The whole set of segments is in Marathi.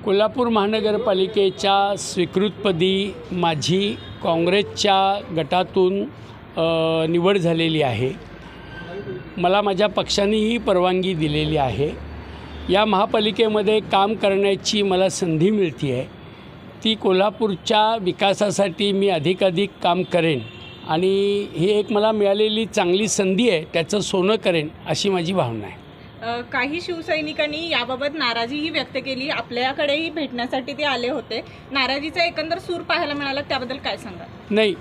कोल्हापूर महानगरपालिकेच्या स्वीकृतपदी माझी काँग्रेसच्या गटातून निवड झालेली आहे। मला माझ्या पक्षानेही परवानगी दिलेली आहे। या महापालिकेमध्ये काम करण्याची मला संधी मिळते आहे। ती कोल्हापूरच्या विकासासाठी मी अधिकाधिक काम करेन आणि ही एक मला मिळालेली चांगली संधी आहे, त्याचं सोनं करेन अशी माझी भावना आहे। काही शिवसैनिकांनी याबाबत नाराजीही व्यक्त केली, आपल्याकडेही भेटण्यासाठी ते आले होते। नाराजीचा एकंदर सूर पाहायला मिळाला, त्याबद्दल काय सांगा? नाही,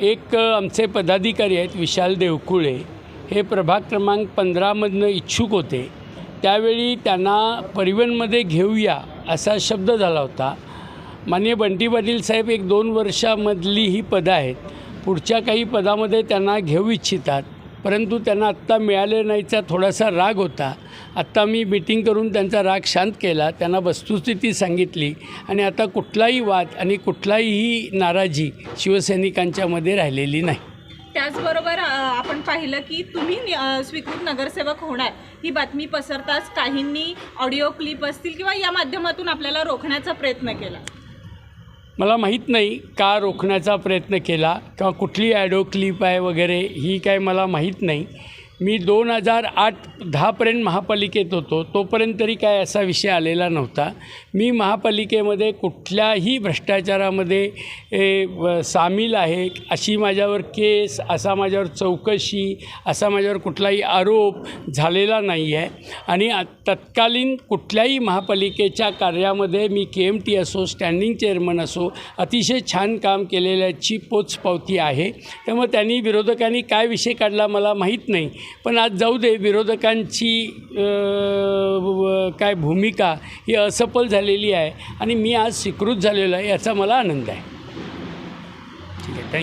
एक आमचे पदाधिकारी आहेत विशाल देवकुळे, हे प्रभाग क्रमांक 15 मधनं इच्छुक होते। त्यावेळी त्यांना परिवहनमध्ये घेऊया असा शब्द झाला होता। माननीय बंटी पाटील साहेब 1-2 वर्षामधली ही पदं आहेत, पुढच्या काही पदामध्ये त्यांना घेऊ इच्छितात, परंतु त्यांना आत्ता मिळाले नाहीचा थोडासा राग होता। आत्ता मी मीटिंग करून त्यांचा राग शांत केला, त्यांना वस्तुस्थिती सांगितली आणि आता कुठलाही वाद आणि कुठलाही नाराजी शिवसैनिकांच्यामध्ये राहिलेली नाही। त्याचबरोबर आपण पाहिलं की तुम्ही स्वीकृत नगरसेवक होणार ही बातमी पसरताच काहींनी ऑडिओ क्लिप असतील किंवा या माध्यमातून आपल्याला रोखण्याचा प्रयत्न केला। मला माहीत नाही का रोखण्याचा प्रयत्न केला किंवा कुठली ॲडिओ क्लिप आहे वगैरे, ही काय मला माहीत नाही। मी 2008-10पर्यंत महापालिकेत होतो, तोपर्यंत तरी काय असा विषय आलेला नव्हता। मी महापालिकेमध्ये कुठल्याही भ्रष्टाचारामध्ये सामील आहे अशी माझ्यावर केस, असा माझ्यावर चौकशी, असा माझ्यावर कुठलाही आरोप झालेला नाही आहे। आणि तत्कालीन कुठल्याही महापालिकेच्या कार्यामध्ये मी KMT असो, स्टँडिंग चेअरमन असो, अतिशय छान काम केलेल्याची पोचपावती आहे। त्यामुळे त्यांनी विरोधकांनी काय विषय काढला मला माहीत नाही, पण आज जाऊ दे, विरोधकांची काय भूमिका ही असफल झालेली आहे आणि मी आज स्वीकृत झालेलो आहे, याचा मला आनंद आहे। ठीक आहे, थँक्यू।